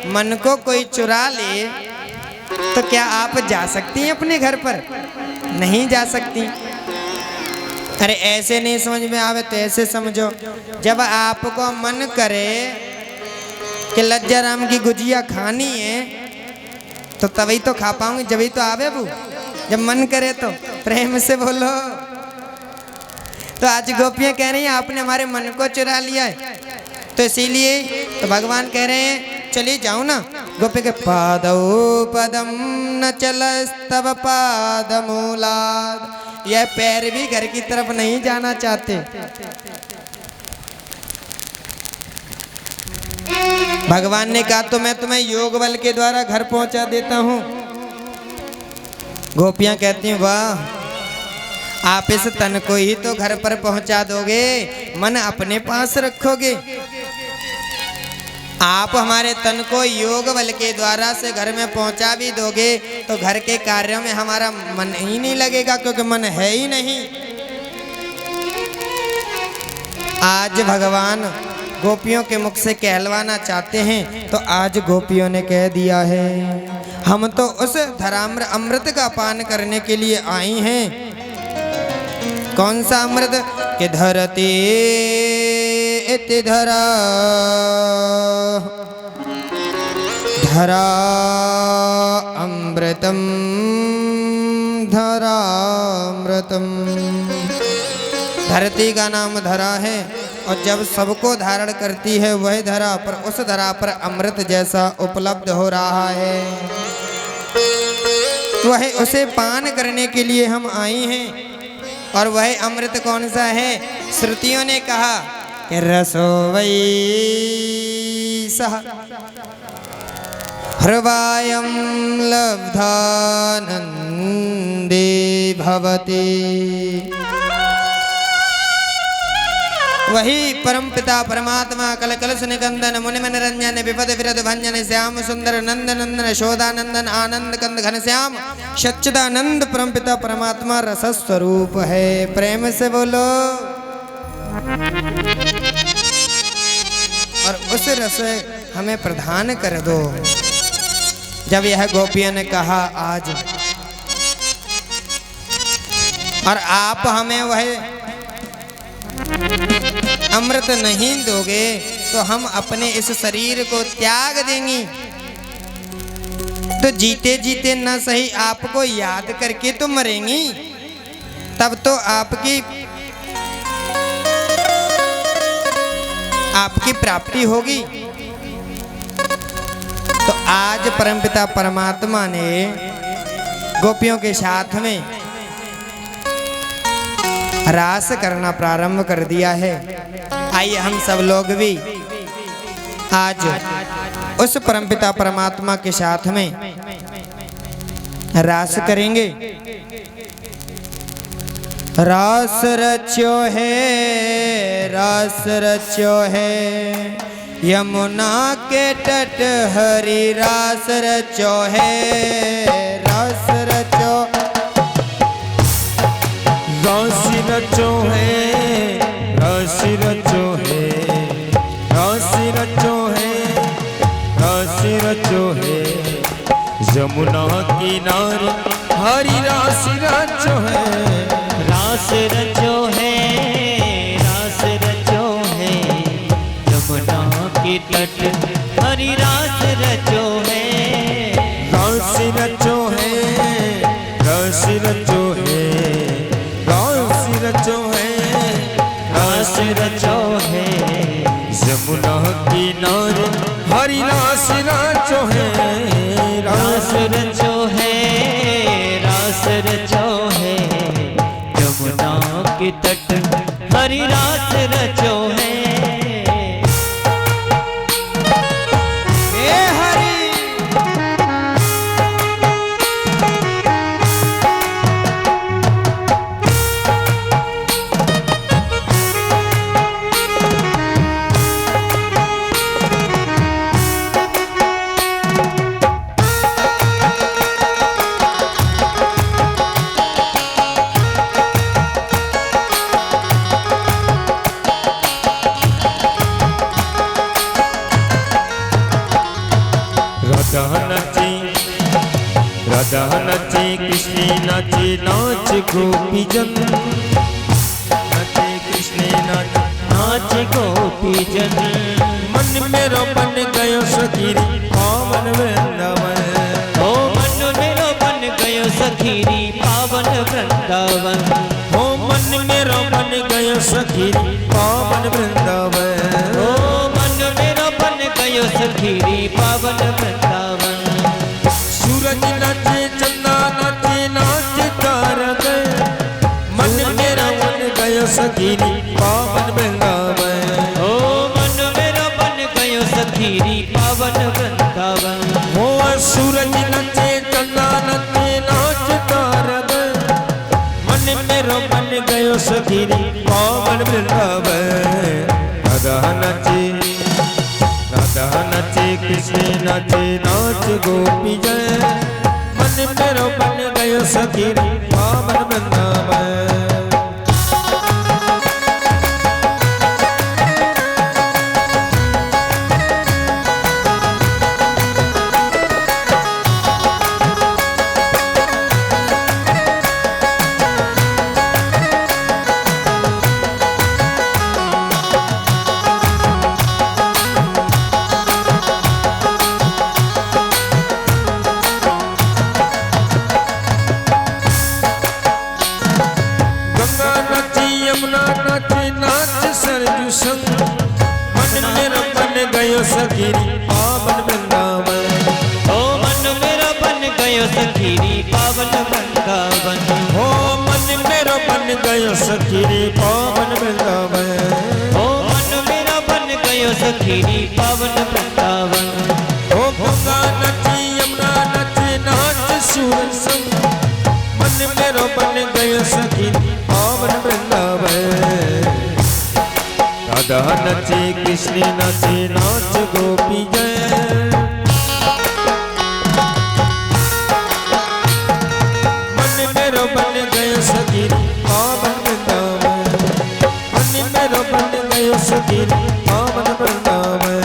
मन को कोई चुरा ले तो क्या आप जा सकती हैं अपने घर पर? नहीं जा सकती। अरे ऐसे नहीं समझ में आवे तो ऐसे समझो, जब आपको मन करे कि लज्जा राम की गुजिया खानी है तो तभी तो खा पाऊंगी, जब ही तो आवे वो, जब मन करे तो। प्रेम से बोलो। तो आज गोपियां कह रही हैं आपने हमारे मन को चुरा लिया है, तो इसीलिए तो भगवान कह रहे हैं चली जाओ ना। गोपी के पादौ पदम न चलस्तव पादमूलाद, यह पैर भी घर की तरफ नहीं जाना चाहते। भगवान ने कहा तो मैं तुम्हें योग बल के द्वारा घर पहुंचा देता हूं। गोपियां कहती हैं वाह, आप इस तन को ही तो घर पर पहुंचा दोगे, मन अपने पास रखोगे। आप हमारे तन को योग बल के द्वारा से घर में पहुंचा भी दोगे तो घर के कार्यों में हमारा मन ही नहीं लगेगा, क्योंकि मन है ही नहीं। आज भगवान गोपियों के मुख से कहलवाना चाहते हैं, तो आज गोपियों ने कह दिया है हम तो उस धराम्र अमृत का पान करने के लिए आई हैं। कौन सा अमृत? कि धरती इति धरा, धरा अमृतम, धरा अमृतम। धरती का नाम धरा है, और जब सबको धारण करती है वह धरा पर, उस धरा पर अमृत जैसा उपलब्ध हो रहा है। वह उसे पान करने के लिए हम आई हैं। और वह अमृत कौन सा है? श्रुतियों ने कहा कि रसो वै सह हृवायं लब्धा नंदे भवति। वही परमपिता परमात्मा कल कलश निकंदन मुनि मनरंजन विपद विरद भंजन श्याम सुंदर नंद नंदन शोदानंदन आनंद कंद घन श्याम सच्चिदानंद परमपिता परमात्मा रस स्वरूप है। प्रेम से बोलो। और उस रस हमें प्रदान कर दो। जब यह गोपियों ने कहा आज, और आप हमें वह अमृत नहीं दोगे तो हम अपने इस शरीर को त्याग देंगी। तो जीते जीते न सही आपको याद करके तो मरेंगी, तब तो आपकी प्राप्ति होगी। तो आज परमपिता परमात्मा ने गोपियों के साथ में रास करना प्रारंभ कर दिया है। आइए हम सब लोग भी आज उस परमपिता परमात्मा के साथ में रास करेंगे। रास रच्यो है, रास रच्यो है, यमुना के तट हरि रास रच्यो है, रास रच्यो। रास रचो है, रास रचो है, रास रचो है, रास रचो है, यमुना किनारे हरि रास रचो है, रास रचो है, रास रचो है, यमुना के तट हरि रास रचो है, रास रचो है, रास रचो है, रास रचो है, रास रचो है, यमुना किनारे हरि रास रचो है, रास रचो है, रास रचो है, यमुना के तट हरि रास रचो है। हे हरि राधा नचे, राधा नचे, कृष्ण नाचे, नाच गोपी जन नचे, कृष्ण नाच, नाच गोपी जन, मन मेरो बन गयो सखीरी पावन वृंदावन, ओ मन मेरो बन गयो सखीरी पावन वृंदावन, ओ मन मेरो बन गयो सखीरी पावन वृंदावन, ओ मन मेरो बन गयो सखीरी पावन वृंदावन, सूरज नाचे, चंदा नाचे, नाच तारक, मन मेरा बन गयो सखीरी पावन वृंदावन, ओ मन मेरो बन गयो सखीरी पावन वृंदावन, ओ सूरज नचे, चंदा नचे, नाच तारक, मन मेरो बन गयो सखीरी पावन वृंदावन, राधा नचे, राधा नचे, कृष्ण नाचे, नाच गोपी जय, मन मेरो बन गयो सखीरी पावन वृंदावन। गंगा नाची, यमुना नाचे, नाच सरजू संग, मन मेरा बन गयो सखीरी पावन वृंदावन, ओ मन मेरो बन गयो सखीरी पावन वृंदावन, ओ मन मेरा बन गयो सखीरी पावन वृंदावन, ओ मन मेरो बन गयो सखीरी पावन वृंदावन, ओ गंगा नाची, यमुना नाचे, नाच सूरज संग, मन मेरो बन गयो सखीरी पावन वृंदावन, राधा नचे, कृष्ण नाचे, नाच गोपी जय, मन मेरो बन गयो सखीरी पावन वृंदावन, मन मेरो बन गयो सखीरी पावन वृंदावन।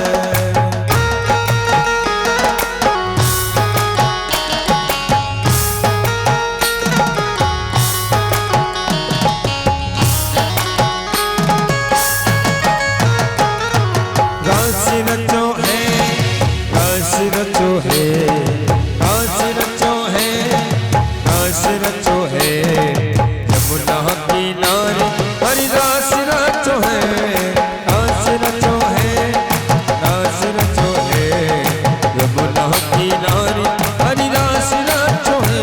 रास रचो है, रास रचो है, रास रचो है, रास रचो है, यमुना किनारे हरि रास रचो है, रास रचो है, रास रचो है, यमुना किनारे हरि रास रचो है,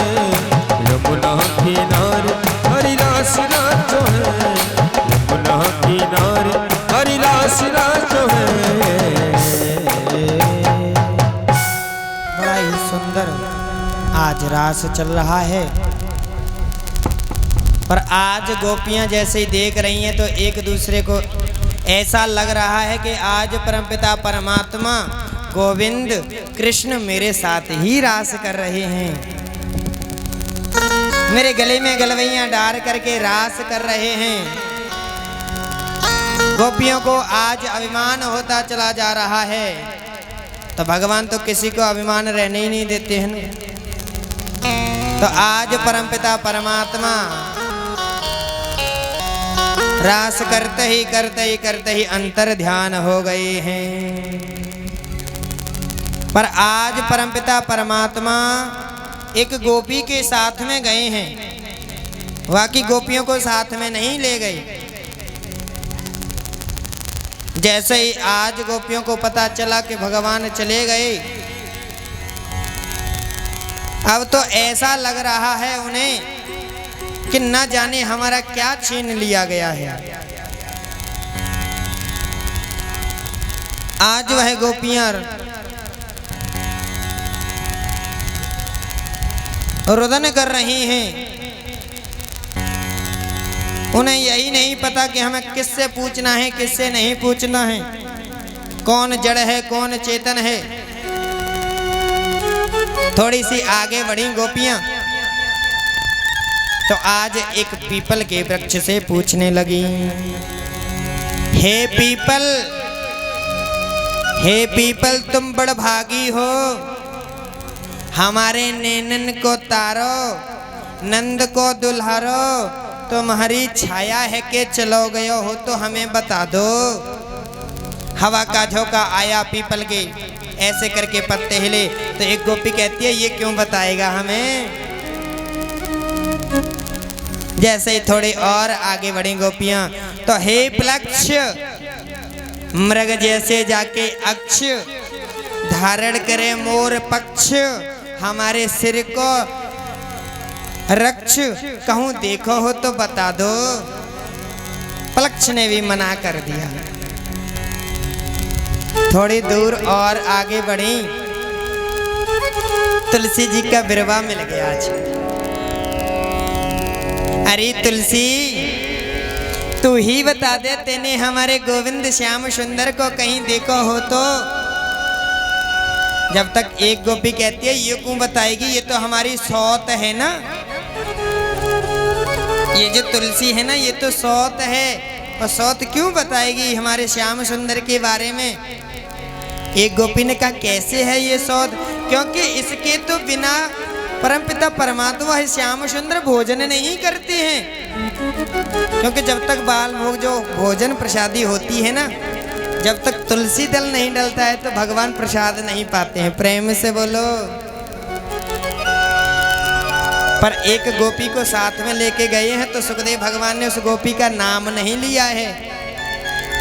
यमुना किनारे हरि रास रचो है, यमुना किनारे हरि रास रचो है। बड़ा ही सुंदर आज रास चल रहा है। पर आज गोपियां जैसे ही देख रही हैं तो एक दूसरे को ऐसा लग रहा है कि आज परमपिता परमात्मा गोविंद कृष्ण मेरे साथ ही रास कर रहे हैं। मेरे गले में गलवैयां डाल करके रास कर रहे हैं। गोपियों को आज अभिमान होता चला जा रहा है, तो भगवान तो किसी को अभिमान रहने ही नहीं देते हैं। तो आज परमपिता परमात्मा रास करते ही अंतर ध्यान हो गए हैं। पर आज परमपिता परमात्मा एक गोपी के साथ में गए हैं, बाकी गोपियों को साथ में नहीं ले गए। जैसे ही आज गोपियों को पता चला कि भगवान चले गए, अब तो ऐसा लग रहा है उन्हें कि न जाने हमारा क्या छीन लिया गया है। आज वह गोपियां रुदन कर रही हैं। उन्हें यही नहीं पता कि हमें किससे पूछना है, किससे नहीं पूछना है, कौन जड़ है कौन चेतन है। थोड़ी सी आगे बढ़ी गोपियां तो आज एक पीपल के वृक्ष से पूछने लगी, हे पीपल तुम बड़ भागी हो, हमारे नैनन को तारो, नंद को दुल्हारो, तुम्हारी छाया है के चलो गयो हो तो हमें बता दो। हवा का झोंका आया पीपल के, ऐसे करके पत्ते हिले तो एक गोपी कहती है ये क्यों बताएगा हमें। जैसे ही थोड़ी और आगे बढ़ी गोपियां तो हे प्लक्ष, मृग जैसे जाके अक्ष धारण करे मोर पक्ष, हमारे सिर को रक्ष, कहूं देखो हो तो बता दो। पलक्ष ने भी मना कर दिया। थोड़ी दूर और आगे बढ़ी, तुलसी जी का बिरवा मिल गया। आज अरे तुलसी, तू ही बता दे, तेने हमारे गोविंद श्याम सुंदर को कहीं देखो हो तो। जब तक एक गोपी कहती है ये क्यों बताएगी, ये तो हमारी सौत है ना, ये जो तुलसी है ना ये तो सौत है, और सौत क्यों बताएगी हमारे श्याम सुंदर के बारे में। एक गोपी ने कहा कैसे है ये सौत, क्योंकि इसके तो बिना परमपिता परमात्मा है श्याम सुंदर भोजन नहीं करते हैं। क्योंकि जब तक बाल भोग जो भोजन प्रसादी होती है ना, जब तक तुलसी दल नहीं डलता है तो भगवान प्रसाद नहीं पाते हैं। प्रेम से बोलो। पर एक गोपी को साथ में लेके गए हैं तो सुखदेव भगवान ने उस गोपी का नाम नहीं लिया है।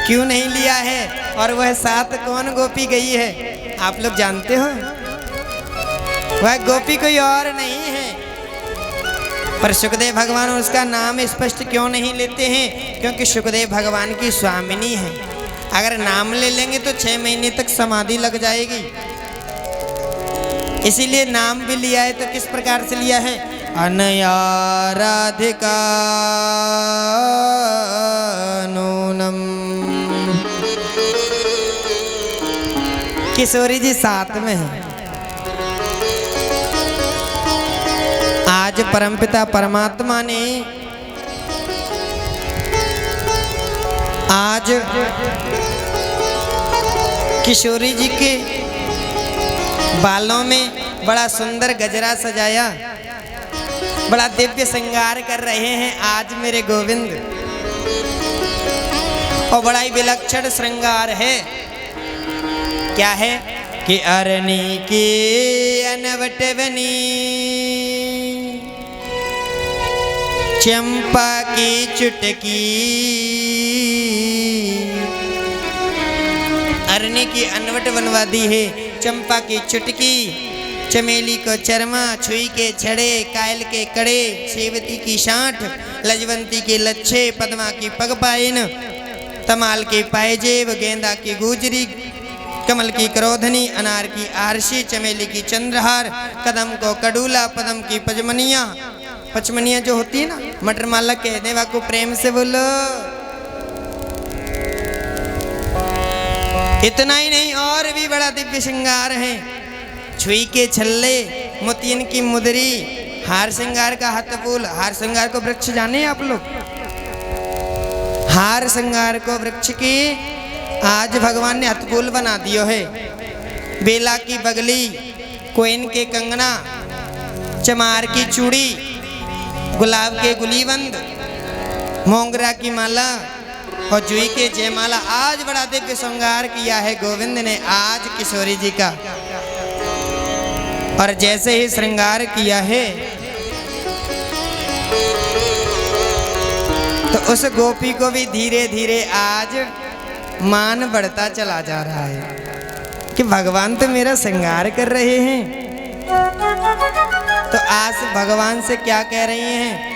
क्यों नहीं लिया है, और वह साथ कौन गोपी गई है आप लोग जानते हो। वह गोपी कोई और नहीं है, पर सुखदेव भगवान उसका नाम स्पष्ट क्यों नहीं लेते हैं, क्योंकि सुखदेव भगवान की स्वामिनी है। अगर नाम ले लेंगे तो 6 महीने तक समाधि लग जाएगी, इसीलिए नाम भी लिया है। तो किस प्रकार से लिया है, अनया राधिका नूनम। किशोरी जी साथ में है। आज परमपिता परमात्मा ने आज किशोरी जी के बालों में बड़ा सुंदर गजरा सजाया, बड़ा दिव्य श्रृंगार कर रहे हैं आज मेरे गोविंद, और बड़ा ही विलक्षण श्रृंगार है। क्या है कि अरनी की अनवटवनी, चंपा की चुटकी, अरनी की अनवट बनवा दी है, चंपा की चुटकी, चमेली को चरमा, छुई के छड़े, कायल के कड़े, सेवती की शांठ, लजवंती के लच्छे, पद्मा की पगपाइन, तमाल के पायजेब, गेंदा की गुजरी, कमल की क्रोधनी, अनार की आरशी, चमेली की चंद्रहार, कदम को कडूला, पदम की पचमनिया, पचमनिया जो होती है ना मटर माला कहने वाको प्रेम से बोलो। इतना ही नहीं और भी बड़ा दिव्य श्रृंगार है। छुई के छल्ले, मोतियन की मुदरी, हार श्रृंगार का हथफूल, हार श्रृंगार को वृक्ष जाने हैं आप लोग? हार श्रृंगार को वृक्ष की आज भगवान ने हथफूल बना दियो है। बेला की बगली, कोइन के कंगना, चमार की चूड़ी, गुलाब के गुलीबंद, मोंगरा की माला और जुई के जयमाला। आज बड़ा दिव्य श्रृंगार किया है गोविंद ने आज किशोरी जी का। और जैसे ही श्रृंगार किया है तो उस गोपी को भी धीरे धीरे आज मान बढ़ता चला जा रहा है कि भगवान तो मेरा श्रृंगार कर रहे हैं। तो आज भगवान से क्या कह रही हैं?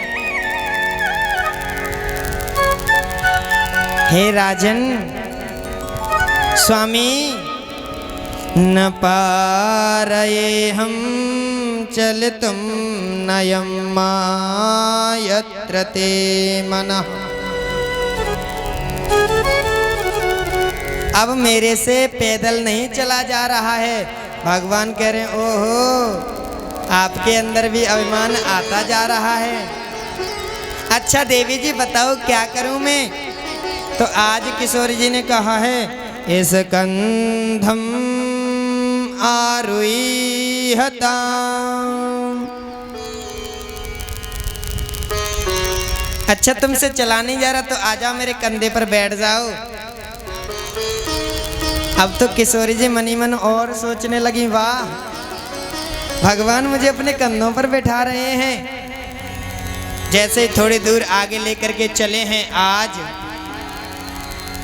हे राजन स्वामी, न पारये हम चलितुम नयं यत्र ते मनः। अब मेरे से पैदल नहीं चला जा रहा है। भगवान कह रहे हैं ओहो, आपके अंदर भी अभिमान आता जा रहा है। अच्छा देवी जी बताओ क्या करूं मैं? तो आज किशोरी जी ने कहा है इस कंधम आरुह्यता। अच्छा तुमसे चला नहीं जा रहा तो आजा मेरे कंधे पर बैठ जाओ। अब तो किशोरी जी मनी मन और सोचने लगी, वाह भगवान मुझे अपने कंधों पर बैठा रहे हैं। जैसे ही थोड़ी दूर आगे लेकर के चले हैं आज,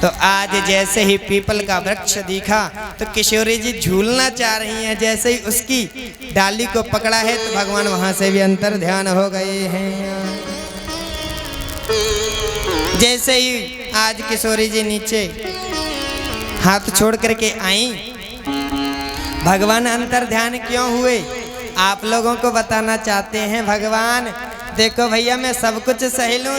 तो आज जैसे ही पीपल का वृक्ष दिखा तो किशोरी जी झूलना चाह रही हैं। जैसे ही उसकी डाली को पकड़ा है तो भगवान वहां से भी अंतर ध्यान हो गए हैं। जैसे ही आज किशोरी जी नीचे हाथ छोड़ करके आई, भगवान अंतर ध्यान क्यों हुए आप लोगों को बताना चाहते हैं। भगवान देखो भैया मैं सब कुछ सह लूं,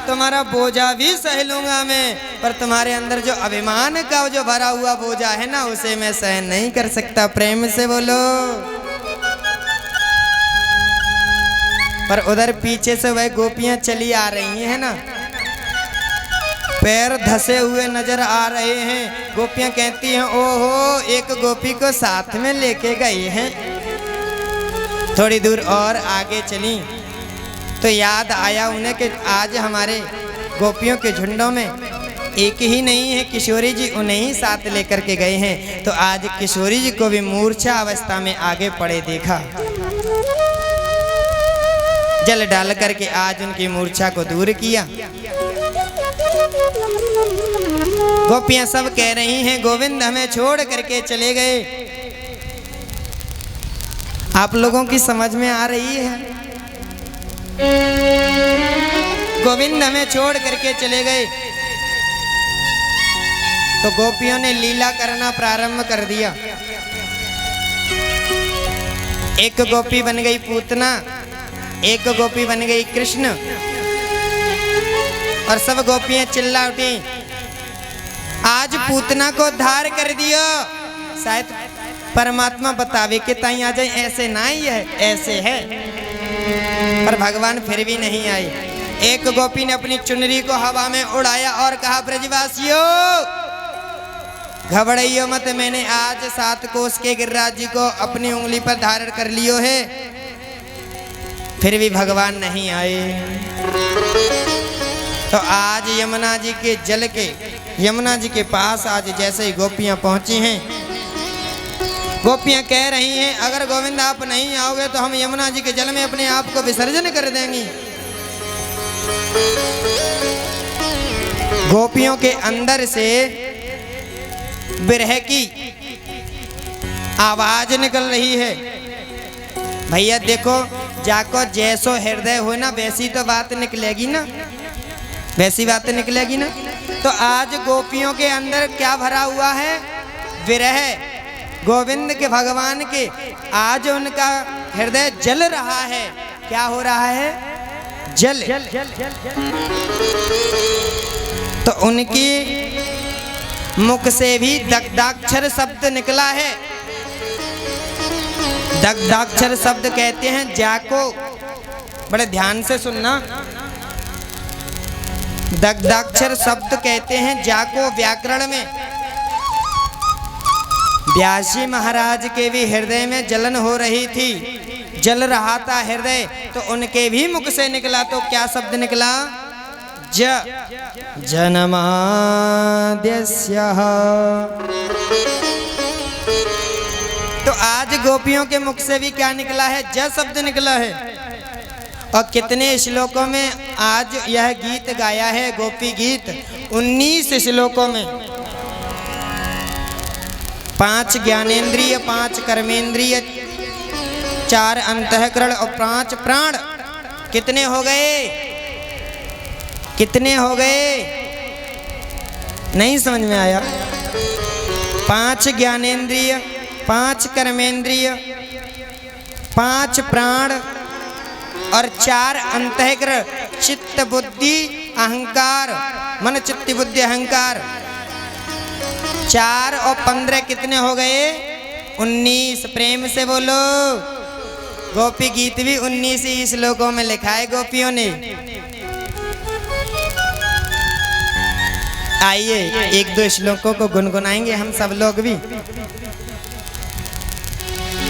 तुम्हारा बोझा भी सह लूंगा मैं, पर तुम्हारे अंदर जो अभिमान का जो भरा हुआ बोझा है ना, उसे मैं सहन नहीं कर सकता। प्रेम से बोलो। पर उधर पीछे से वह गोपियां चली आ रही हैं ना, पैर धसे हुए नजर आ रहे हैं। गोपियां कहती हैं ओहो, एक गोपी को साथ में लेके गए हैं। थोड़ी दूर और आगे चली तो याद आया उन्हें कि आज हमारे गोपियों के झुंडों में एक ही नहीं है, किशोरी जी उन्हें ही साथ लेकर के गए हैं। तो आज किशोरी जी को भी मूर्छा अवस्था में आगे पड़े देखा। जल डाल करके आज उनकी मूर्छा को दूर किया। गोपियां सब कह रही हैं गोविंद हमें छोड़ करके चले गए। आप लोगों की समझ में आ रही है? गोविंद हमें छोड़ करके चले गए। तो गोपियों ने लीला करना प्रारंभ कर दिया। एक गोपी बन गई पूतना, एक गोपी बन गई कृष्ण, और सब गोपियां चिल्ला उठी आज पूतना को धार कर दियो। शायद परमात्मा बतावे कि ताई आ जाए, ऐसे ना ही है, ऐसे है। पर भगवान फिर भी नहीं आए। एक गोपी ने अपनी चुनरी को हवा में उड़ाया और कहा ब्रजवासियों घबराइयो मत, मैंने आज 7 कोस के गिरिराज जी को अपनी उंगली पर धारण कर लियो है। फिर भी भगवान नहीं आए। तो आज यमुना जी के जल के, यमुना जी के पास आज जैसे ही गोपियां पहुंची हैं, गोपियां कह रही हैं अगर गोविंद आप नहीं आओगे तो हम यमुना जी के जल में अपने आप को विसर्जन कर देंगी। गोपियों के अंदर से विरह की आवाज निकल रही है। भैया देखो जाको जैसो हृदय हो ना वैसी तो बात निकलेगी ना, वैसी बात निकलेगी ना। तो आज गोपियों के अंदर क्या भरा हुआ है? विरह। गोविंद के भगवान के आज उनका हृदय जल रहा है। क्या हो रहा है? जल। तो उनकी मुख से भी दग्धाक्षर शब्द निकला है। दग्धाक्षर शब्द कहते हैं जा को, बड़े ध्यान से सुनना। दग्धाक्षर शब्द कहते हैं जा को व्याकरण में। व्यासी महाराज के भी हृदय में जलन हो रही थी, जल रहा था हृदय, तो उनके भी मुख से निकला तो क्या शब्द निकला? जन्माद्यस्यः। तो आज गोपियों के मुख से भी क्या निकला है? ज शब्द निकला है। और कितने श्लोकों में आज यह गीत गाया है, गोपी गीत 19 श्लोकों में। 5 ज्ञानेंद्रिय, 5 कर्मेंद्रिय, 4 अंतःकरण और 5 प्राण। कितने हो गए? कितने हो गए? नहीं समझ में आया? 5 ज्ञानेंद्रिय, 5 कर्मेंद्रिय, 5 प्राण और 4 अंतःकरण, चित्त बुद्धि अहंकार, मन चित्त बुद्धि अहंकार। 4 और 15 कितने हो गए? 19। प्रेम से बोलो। गोपी गीत भी 19 ही श्लोकों में लिखा है गोपियों ने। आइए 1-2 श्लोकों को गुनगुनाएंगे हम सब लोग भी।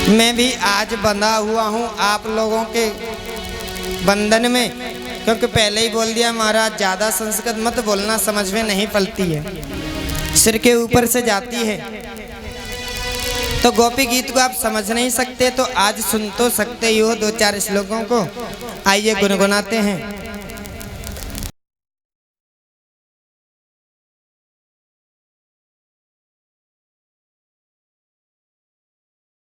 मैं भी आज बंधा हुआ हूँ आप लोगों के बंधन में, क्योंकि पहले ही बोल दिया महाराज ज़्यादा संस्कृत मत बोलना, समझ में नहीं पलती है, सिर के ऊपर से जाती है। तो गोपी गीत को आप समझ नहीं सकते तो आज सुन तो सकते ही हो 2-4 श्लोकों को। आइए गुनगुनाते हैं।